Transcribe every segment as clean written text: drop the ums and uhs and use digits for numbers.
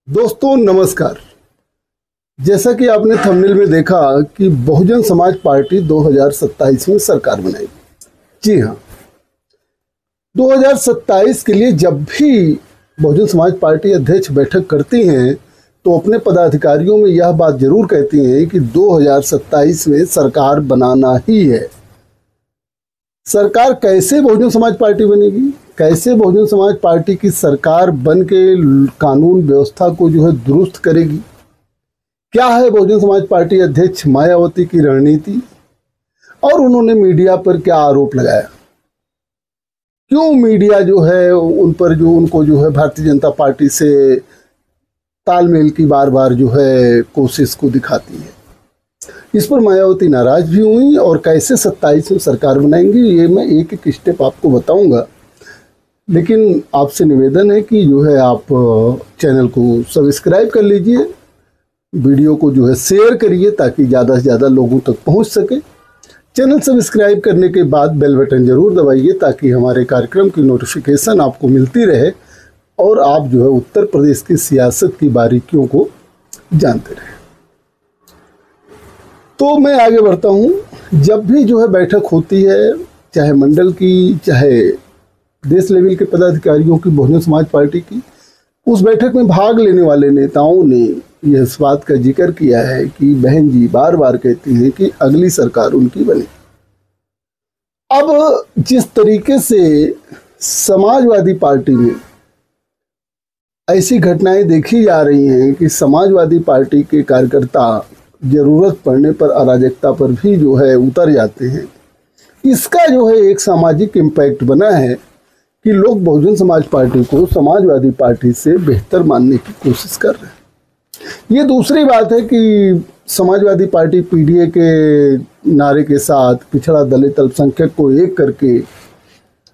दोस्तों नमस्कार। जैसा कि आपने थंबनेल में देखा कि बहुजन समाज पार्टी 2027 में सरकार बनाएगी। जी हाँ, 2027 के लिए जब भी बहुजन समाज पार्टी अध्यक्ष बैठक करती हैं तो अपने पदाधिकारियों में यह बात जरूर कहती हैं कि 2027 में सरकार बनाना ही है। सरकार कैसे बहुजन समाज पार्टी बनेगी, कैसे बहुजन समाज पार्टी की सरकार बन के कानून व्यवस्था को दुरुस्त करेगी, क्या है बहुजन समाज पार्टी अध्यक्ष मायावती की रणनीति और उन्होंने मीडिया पर क्या आरोप लगाया, क्यों मीडिया उन पर उनको भारतीय जनता पार्टी से तालमेल की बार बार कोशिश को दिखाती है। इस पर मायावती नाराज भी हुई और कैसे 27 में सरकार बनाएंगी ये मैं एक एक स्टेप आपको बताऊंगा। लेकिन आपसे निवेदन है कि आप चैनल को सब्सक्राइब कर लीजिए, वीडियो को शेयर करिए ताकि ज़्यादा से ज़्यादा लोगों तक पहुंच सके। चैनल सब्सक्राइब करने के बाद बेल बटन ज़रूर दबाइए ताकि हमारे कार्यक्रम की नोटिफिकेशन आपको मिलती रहे और आप उत्तर प्रदेश की सियासत की बारीकियों को जानते रहें। तो मैं आगे बढ़ता हूँ। जब भी बैठक होती है, चाहे मंडल की चाहे देश लेवल के पदाधिकारियों की बहुजन समाज पार्टी की, उस बैठक में भाग लेने वाले नेताओं ने यह इस बात का जिक्र किया है कि बहन जी बार बार कहती हैं कि अगली सरकार उनकी बने। अब जिस तरीके से समाजवादी पार्टी में ऐसी घटनाएं देखी जा रही हैं कि समाजवादी पार्टी के कार्यकर्ता जरूरत पड़ने पर अराजकता पर भी उतर जाते हैं, इसका एक सामाजिक इम्पैक्ट बना है कि लोग बहुजन समाज पार्टी को समाजवादी पार्टी से बेहतर मानने की कोशिश कर रहे हैं। ये दूसरी बात है कि समाजवादी पार्टी पीडीए के नारे के साथ पिछड़ा दलित अल्पसंख्यक को एक करके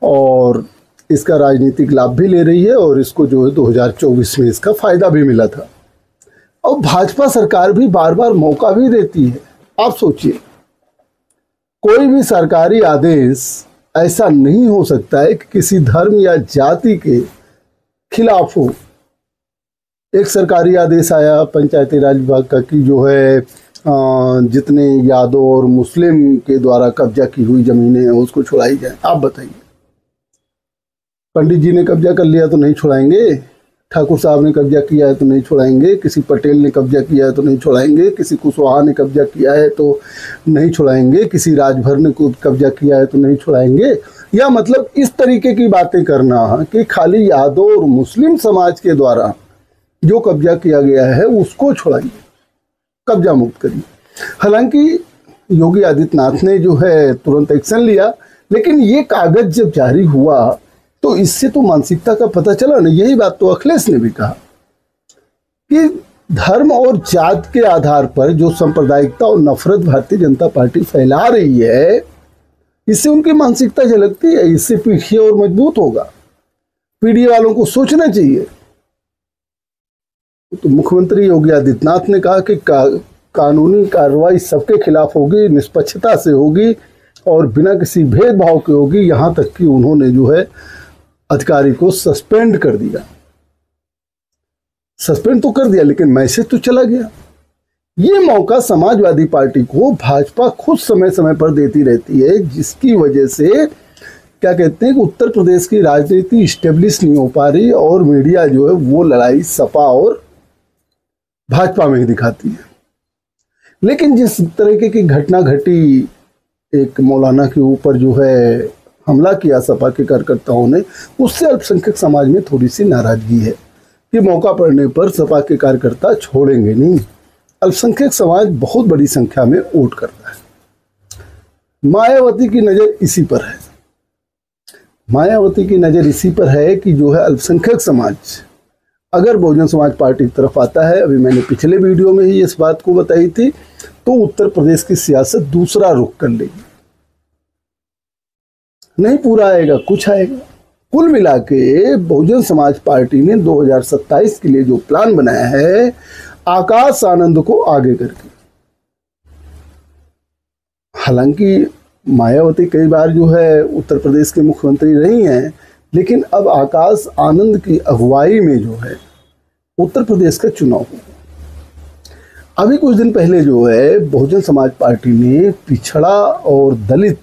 और इसका राजनीतिक लाभ भी ले रही है और इसको 2024 में इसका फायदा भी मिला था। और भाजपा सरकार भी बार बार मौका भी देती है। आप सोचिए, कोई भी सरकारी आदेश ऐसा नहीं हो सकता है कि किसी धर्म या जाति के खिलाफ हो। एक सरकारी आदेश आया पंचायती राज विभाग का कि जितने यादव और मुस्लिम के द्वारा कब्जा की हुई जमीनें हैं उसको छुड़ाई जाए। आप बताइए, पंडित जी ने कब्जा कर लिया तो नहीं छुड़ाएंगे, ठाकुर साहब ने कब्जा किया है तो नहीं छुड़ाएंगे, किसी पटेल ने कब्जा किया है तो नहीं छुड़ाएंगे, किसी कुशवाहा ने कब्जा किया है तो नहीं छुड़ाएंगे, किसी राजभर ने कब्जा किया है तो नहीं छुड़ाएंगे। या मतलब इस तरीके की बातें करना कि खाली यादव और मुस्लिम समाज के द्वारा जो कब्जा किया गया है उसको छुड़ाइए, कब्जा मुक्त करिए। हालांकि योगी आदित्यनाथ ने तुरंत एक्शन लिया, लेकिन ये कागज जब जारी हुआ तो इससे तो मानसिकता का पता चला ना। यही बात तो अखिलेश ने भी कहा कि धर्म और जात के आधार पर जो सांप्रदायिकता और नफरत भारतीय जनता पार्टी फैला रही है, इससे उनकी मानसिकता झलकती है, इससे पीढ़ी और मजबूत होगा। पीढ़ी वालों को सोचना चाहिए। तो मुख्यमंत्री योगी आदित्यनाथ ने कहा कि कानूनी कार्रवाई सबके खिलाफ होगी, निष्पक्षता से होगी और बिना किसी भेदभाव के होगी। यहाँ तक कि उन्होंने अधिकारी को सस्पेंड कर दिया। सस्पेंड तो कर दिया लेकिन मैसेज तो चला गया। ये मौका समाजवादी पार्टी को भाजपा खुद समय समय पर देती रहती है, जिसकी वजह से क्या कहते हैं कि उत्तर प्रदेश की राजनीति स्टेब्लिश नहीं हो पा रही और मीडिया वो लड़ाई सपा और भाजपा में ही दिखाती है। लेकिन जिस तरीके की घटना घटी, एक मौलाना के ऊपर हमला किया सपा के कार्यकर्ताओं ने, उससे अल्पसंख्यक समाज में थोड़ी सी नाराजगी है कि मौका पड़ने पर सपा के कार्यकर्ता छोड़ेंगे नहीं। अल्पसंख्यक समाज बहुत बड़ी संख्या में वोट करता है। मायावती की नज़र इसी पर है। मायावती की नज़र इसी पर है कि अल्पसंख्यक समाज अगर बहुजन समाज पार्टी की तरफ आता है, अभी मैंने पिछले वीडियो में ही इस बात को बताई थी, तो उत्तर प्रदेश की सियासत दूसरा रुख कर लेगी। नहीं पूरा आएगा, कुछ आएगा। कुल मिला के बहुजन समाज पार्टी ने 2027 के लिए जो प्लान बनाया है, आकाश आनंद को आगे करके। हालांकि मायावती कई बार उत्तर प्रदेश के मुख्यमंत्री रही हैं, लेकिन अब आकाश आनंद की अगुवाई में उत्तर प्रदेश का चुनाव हो। अभी कुछ दिन पहले जो है बहुजन समाज पार्टी ने पिछड़ा और दलित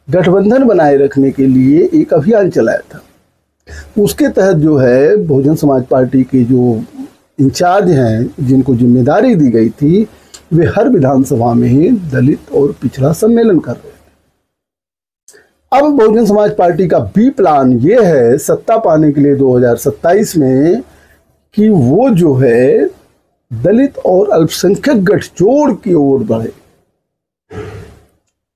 गठबंधन बनाए रखने के लिए एक अभियान चलाया था। उसके तहत जो है बहुजन समाज पार्टी के जो इंचार्ज हैं, जिनको जिम्मेदारी दी गई थी, वे हर विधानसभा में दलित और पिछड़ा सम्मेलन कर रहे थे। अब बहुजन समाज पार्टी का बी प्लान ये है सत्ता पाने के लिए 2027 में कि वो जो है दलित और अल्पसंख्यक गठजोड़ की ओर बढ़े,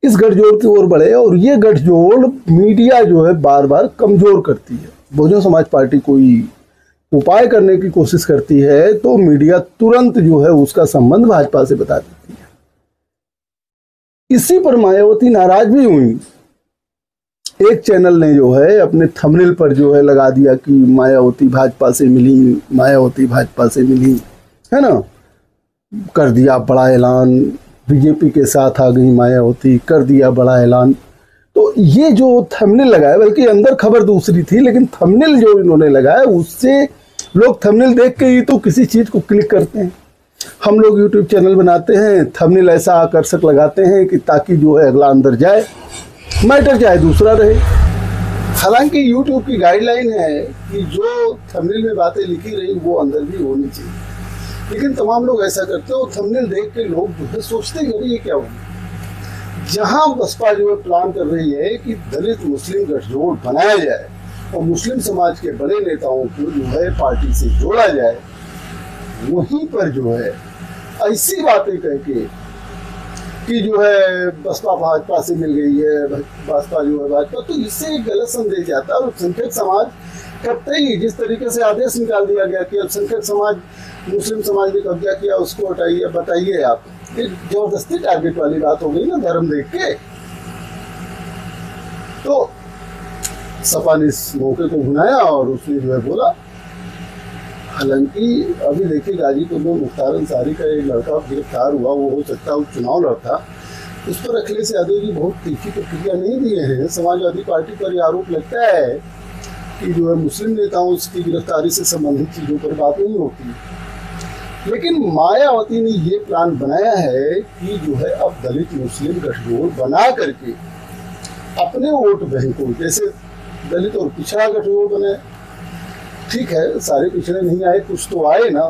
इस गठजोड़ की ओर बढ़े। और ये गठजोड़ मीडिया जो है बार बार कमजोर करती है। बहुजन समाज पार्टी कोई उपाय करने की कोशिश करती है तो मीडिया तुरंत जो है उसका संबंध भाजपा से बता देती है। इसी पर मायावती नाराज भी हुई। एक चैनल ने जो है अपने थंबनेल पर जो है लगा दिया कि मायावती भाजपा से मिली, मायावती भाजपा से मिली, है ना, कर दिया बड़ा ऐलान, बीजेपी के साथ आ गई मायावती, कर दिया बड़ा ऐलान। तो ये जो थंबनेल लगाया, बल्कि अंदर खबर दूसरी थी, लेकिन थंबनेल जो इन्होंने लगाया उससे लोग थंबनेल देख के ही तो किसी चीज़ को क्लिक करते हैं। हम लोग यूट्यूब चैनल बनाते हैं, थंबनेल ऐसा आकर्षक लगाते हैं कि ताकि जो है अगला अंदर जाए, मैटर चाहे दूसरा रहे। हालांकि यूट्यूब की गाइडलाइन है कि जो थंबनेल में बातें लिखी रही वो अंदर भी होनी चाहिए, लेकिन तमाम लोग ऐसा करते हैं और थंबनेल देख के लोग जो है सोचते हैं कि ये क्या होगा। जहां बसपा जो है प्लान कर रही है कि दलित मुस्लिम गठजोड़ बनाया जाए और मुस्लिम समाज के बड़े नेताओं को जो है पार्टी से जोड़ा जाए, वहीं पर जो है ऐसी बातें करके कि जो है बसपा भाजपा से मिल गई है, बसपा जो है भाजपा, तो इससे एक गलत संदेश जाता है। और अल्पसंख्यक समाज कतई जिस तरीके से आदेश निकाल दिया गया कि अल्पसंख्यक समाज मुस्लिम समाज ने कब्जा किया, उसको हटाइए, बताइए आप, एक जबरदस्ती टारगेट वाली बात हो गई ना धर्म देख के। तो सपा ने इस मौके को भुनाया और उसने जो है बोला। हालांकि अभी देखिए गाजीपुर में मुख्तार अंसारी का एक लड़का गिरफ्तार हुआ, वो हो सकता है चुनाव लड़ता, उस पर अखिलेश यादव जी बहुत तीखी प्रतिक्रिया नहीं दिए हैं। समाजवादी पार्टी पर यह आरोप लगता है कि जो है मुस्लिम नेताओं की गिरफ्तारी से संबंधित चीज़ों पर बात नहीं होती। लेकिन मायावती ने ये प्लान बनाया है कि जो है अब दलित मुस्लिम गठजोड़ बना करके अपने वोट बैंक को, जैसे दलित और पिछड़ा गठजोड़ बने, ठीक है सारे पिछड़े नहीं आए, कुछ तो आए ना,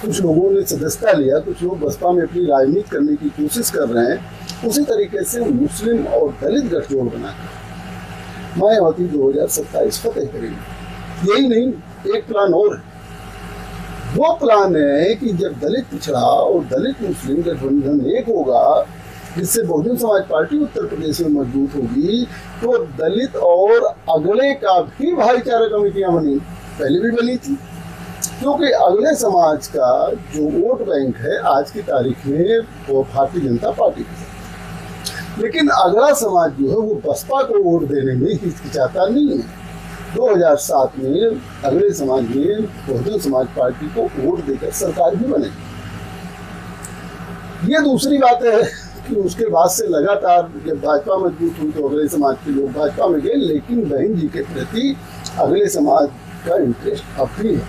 कुछ लोगों ने सदस्यता लिया, कुछ लोग बसपा में अपनी राजनीति करने की कोशिश कर रहे हैं। उसी तरीके से मुस्लिम और दलित गठजोड़ बनाकर मायावती 2027 फतेह करेंगे। यही नहीं, एक प्लान और है। वो प्लान है कि जब दलित पिछड़ा और दलित मुस्लिम गठबंधन एक होगा, जिससे बहुजन समाज पार्टी उत्तर प्रदेश में मजबूत होगी, तो दलित और अगड़े का भी भाईचारा कमेटियां बनी, पहले भी बनी थी, क्योंकि अगले समाज का जो वोट बैंक है आज की तारीख में वो भारतीय जनता पार्टी का है। लेकिन अगला समाज जो है वो बसपा को वोट देने में हिचकिचाता नहीं है। 2007 में अगले समाज ने बहुजन समाज पार्टी को वोट देकर सरकार भी बने। ये दूसरी बात है कि उसके बाद से लगातार जब भाजपा मजबूत हुई तो अगले समाज के लोग भाजपा में गए, लेकिन बहन जी के प्रति अगले समाज का इंटरेस्ट अब भी है।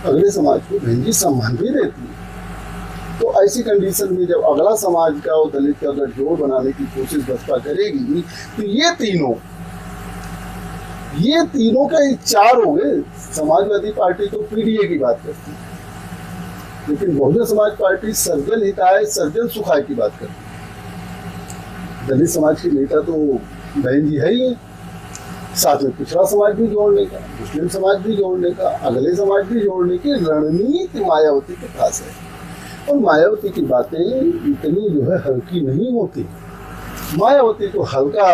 अगले समाज को बहन जी सम्मान भी देती है। तो ऐसी कंडीशन में जब अगला समाज का और दलित का गठजोड़ बनाने की कोशिश बसपा करेगी, तो ये तीनों का चार हो गए। समाजवादी पार्टी तो पीडीए की बात करती है, लेकिन बहुजन समाज पार्टी सर्जन हिताय सर्जन सुखाय की बात करती है। दलित समाज के नेता तो बहन जी है ही, साथ में पिछड़ा समाज भी जोड़ने का, मुस्लिम समाज भी जोड़ने का, अगले समाज भी जोड़ने की रणनीति मायावती के पास है। और मायावती की बातें इतनी जो है हल्की नहीं होती। मायावती को हल्का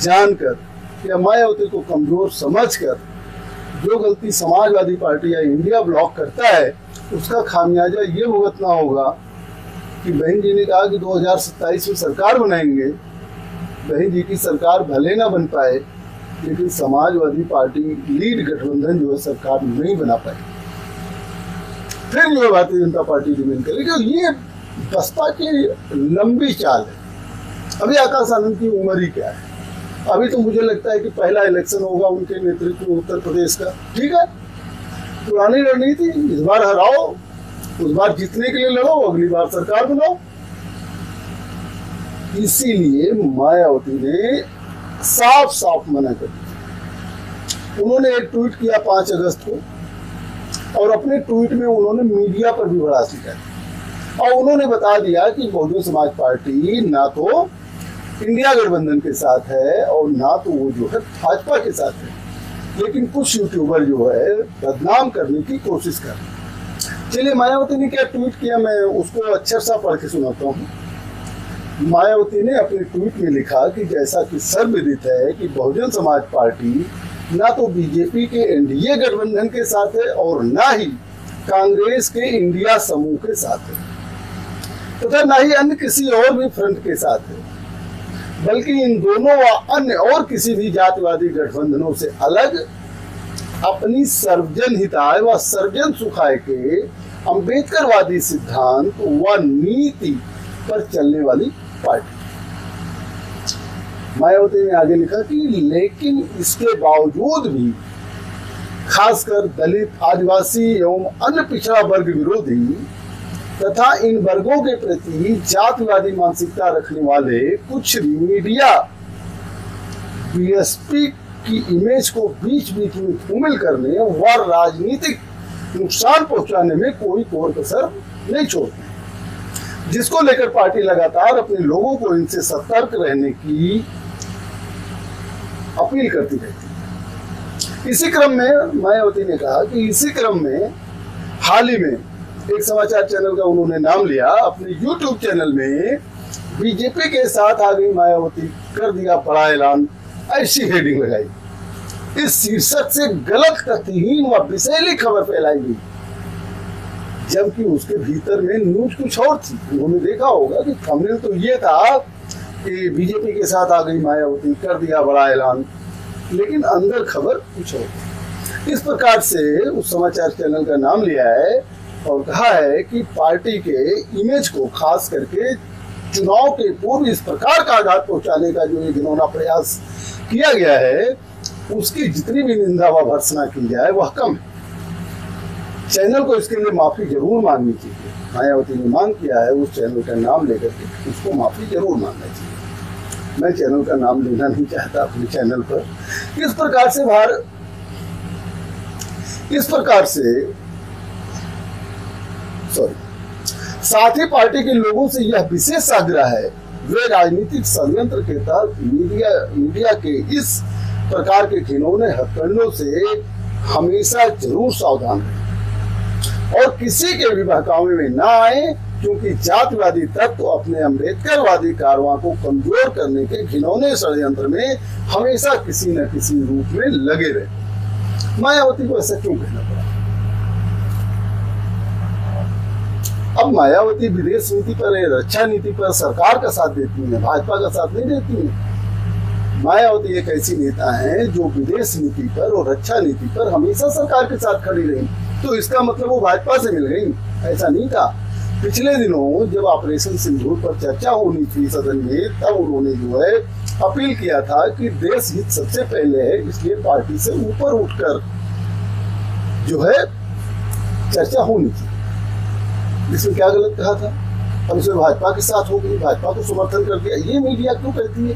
जानकर या मायावती को कमजोर समझकर जो गलती समाजवादी पार्टी या इंडिया ब्लॉक करता है, उसका खामियाजा ये भुगतना होगा कि बहन जी ने कहा कि 2027 में सरकार बनाएंगे। बहन जी की सरकार भले ना बन पाए, लेकिन समाजवादी पार्टी लीड गठबंधन जो है सरकार नहीं बना पाए, फिर जो है भारतीय जनता पार्टी रिमेन करेगी। ये बसपा की लंबी चाल है। अभी आकाश आनंद की उम्र ही क्या है? अभी तो मुझे लगता है कि पहला इलेक्शन होगा उनके नेतृत्व में उत्तर प्रदेश का, ठीक है, पुरानी रणनीति, इस बार हराओ, उस बार जीतने के लिए लड़ो, अगली बार सरकार बनाओ। इसीलिए मायावती ने साफ साफ मना कर दिया। उन्होंने एक ट्वीट किया 5 अगस्त को, और अपने ट्वीट में उन्होंने मीडिया पर भी बड़ा असर, और उन्होंने बता दिया कि बहुजन समाज पार्टी ना तो इंडिया गठबंधन के साथ है और ना तो वो जो है भाजपा के साथ है, लेकिन कुछ यूट्यूबर जो है बदनाम करने की कोशिश कर रहे हैं। चलिए मायावती ने क्या ट्वीट किया, मैं उसको अक्षर सा पढ़ के सुनाता हूँ। मायावती ने अपने ट्वीट में लिखा कि जैसा कि सर्वविदित है कि बहुजन समाज पार्टी ना तो बीजेपी के एनडीए गठबंधन के साथ है और ना ही कांग्रेस के इंडिया समूह के साथ है, तथा ना ही अन्य किसी और भी फ्रंट के साथ है, बल्कि इन दोनों व अन्य और किसी भी जातिवादी गठबंधनों से अलग अपनी सर्वजन हिताय व सर्वजन सुखाय के अंबेडकरवादी सिद्धांत व नीति पर चलने वाली पार्टी। मायावती ने आगे लिखा कि लेकिन इसके बावजूद भी खासकर दलित, आदिवासी एवं अन्य पिछड़ा वर्ग विरोधी तथा इन वर्गों के प्रति जातिवादी मानसिकता रखने वाले कुछ मीडिया बीएसपी की इमेज को बीच बीच में धूमिल करने व राजनीतिक नुकसान पहुंचाने में कोई कोर कसर नहीं छोड़ते, जिसको लेकर पार्टी लगातार अपने लोगों को इनसे सतर्क रहने की अपील करती रहती है। इसी क्रम में मायावती ने कहा कि इसी क्रम में हाल ही में एक समाचार चैनल का उन्होंने नाम लिया, अपने YouTube चैनल में बीजेपी के साथ आ गई मायावती, कर दिया बड़ा ऐलान, ऐसी हेडिंग लगाई। इस शीर्षक से गलत, तथ्यहीन व विषैली खबर फैलाई गई, जबकि उसके भीतर में न्यूज कुछ और थी। उन्होंने देखा होगा कि थंबनेल तो ये था कि बीजेपी के साथ आ गई मायावती, कर दिया बड़ा ऐलान, लेकिन अंदर खबर कुछ और। इस प्रकार से उस समाचार चैनल का नाम लिया है और कहा है कि पार्टी के इमेज को खास करके चुनाव के पूर्व इस प्रकार का आघात पहुंचाने का जो ये घिनौना प्रयास किया गया है, उसकी जितनी भी निंदा व भर्त्सना की जाए वह कम है। चैनल को इसके लिए माफी जरूर मांगनी चाहिए। मायावती ने मांग किया है उस चैनल का नाम लेकर के उसको माफी जरूर मांगना चाहिए। मैं चैनल का नाम लेना नहीं चाहता अपने चैनल पर। इस प्रकार से साथ ही पार्टी के लोगों से यह विशेष आग्रह है वे राजनीतिक षड्यंत्र के तहत मीडिया के इस प्रकार के घिनौने हथकंडों से हमेशा जरूर सावधान रहें और किसी के भी बहकावे में ना आए, क्योंकि जातिवादी तत्व अपने अम्बेडकरवादी कारवां को कमजोर करने के घिनौने षड्यंत्र में हमेशा किसी न किसी रूप में लगे रहे। मायावती को ऐसा क्यों कहना पड़ा? अब मायावती विदेश नीति पर, रक्षा नीति पर सरकार का साथ देती है, भाजपा का साथ नहीं देती है। मायावती एक ऐसी नेता है जो विदेश नीति पर और रक्षा नीति पर हमेशा सरकार के साथ खड़ी रही, तो इसका मतलब वो भाजपा से मिल गई? ऐसा नहीं था। पिछले दिनों जब ऑपरेशन सिंदूर पर चर्चा होनी थी सदन में, तब उन्होंने जो है अपील किया था कि देश हित सबसे पहले है, इसलिए पार्टी से ऊपर उठकर जो है चर्चा होनी थी। इसमें क्या गलत कहा था? अब इसमें भाजपा के साथ हो गई, भाजपा को समर्थन कर दिया। ये मीडिया क्यों कहती है?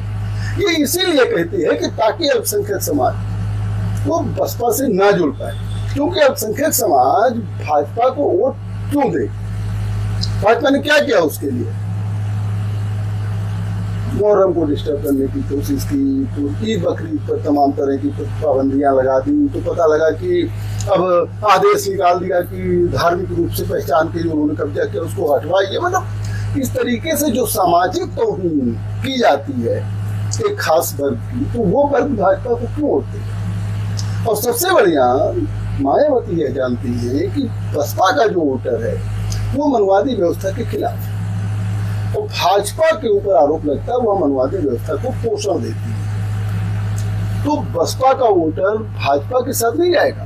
ये इसीलिए कहती है कि ताकि अल्पसंख्यक समाज वो बसपा से ना जुड़ पाए, क्योंकि अल्पसंख्यक समाज भाजपा को वोट क्यों दे? भाजपा ने क्या किया उसके लिए? मुहर्रम को डिस्टर्ब करने की कोशिश की, तो ईद बकरीद पर तमाम तरह की पाबंदियां लगा दी, तो पता लगा कि अब आदेश निकाल दिया कि धार्मिक रूप से पहचान के जो उन्होंने कब्जा किया उसको हटवाइए। मतलब इस तरीके से जो सामाजिक तौहीन की जाती है एक खास वर्ग की, तो वो वर्ग भाजपा को क्यों वोट देगा? और सबसे बढ़िया मायावती यह जानती है कि बसपा का जो वोटर है वो मनवादी व्यवस्था के खिलाफ है, और भाजपा के ऊपर आरोप लगता है वह मनवादी व्यवस्था को पोषण देती है। तो बसपा का वोटर भाजपा के साथ नहीं जाएगा,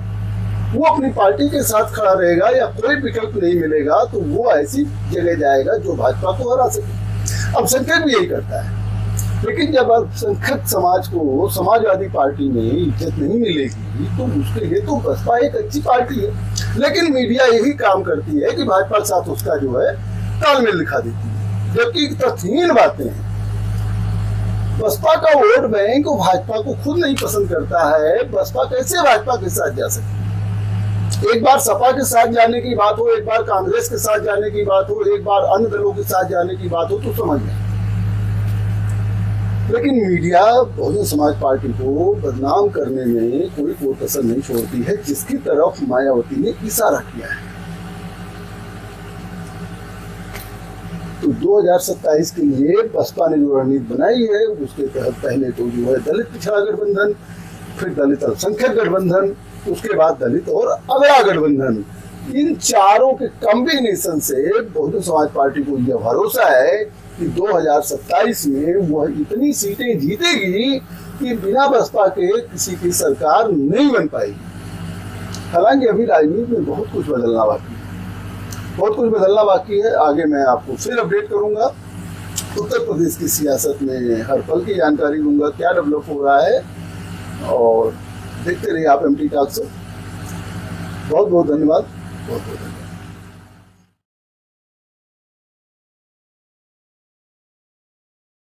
वो अपनी पार्टी के साथ खड़ा रहेगा, या कोई विकल्प नहीं मिलेगा तो वो ऐसी जगह जाएगा जो भाजपा को हरा सके। अब संकेत भी यही करता है। लेकिन जब अल्पसंख्यक समाज को समाजवादी पार्टी में इज्जत नहीं मिलेगी तो उसके लिए तो बसपा एक अच्छी पार्टी है, लेकिन मीडिया यही काम करती है कि भाजपा के साथ उसका जो है तालमेल दिखा देती है, जबकि तथ्यहीन बातें हैं। बसपा का वोट बैंक भाजपा को खुद नहीं पसंद करता है, बसपा कैसे भाजपा के साथ जा सकती है? एक बार सपा के साथ जाने की बात हो, एक बार कांग्रेस के साथ जाने की बात हो, एक बार अन्य दलों के साथ जाने की बात हो तो समझ में, लेकिन मीडिया बहुजन समाज पार्टी को बदनाम करने में कोई कसर नहीं छोड़ती है, जिसकी तरफ मायावती ने इशारा किया है। तो 2027 के लिए बसपा ने जो रणनीति बनाई है उसके तहत पहले तो जो है दलित पिछड़ा गठबंधन, फिर दलित अल्पसंख्यक गठबंधन, उसके बाद दलित और अगला गठबंधन। इन चारों के कॉम्बिनेशन से बहुजन समाज पार्टी को यह भरोसा है कि 2027 में वह इतनी सीटें जीतेगी कि बिना बसपा के किसी की सरकार नहीं बन पाएगी। हालांकि अभी राजनीति में बहुत कुछ बदलना बाकी है, बहुत कुछ बदलना बाकी है। आगे मैं आपको फिर अपडेट करूंगा। उत्तर प्रदेश की सियासत में हर पल की जानकारी दूंगा, क्या डेवलप हो रहा है, और देखते रहिए आप एमटी टॉक से। बहुत बहुत धन्यवाद, बहुत बहुत धन्यवाद।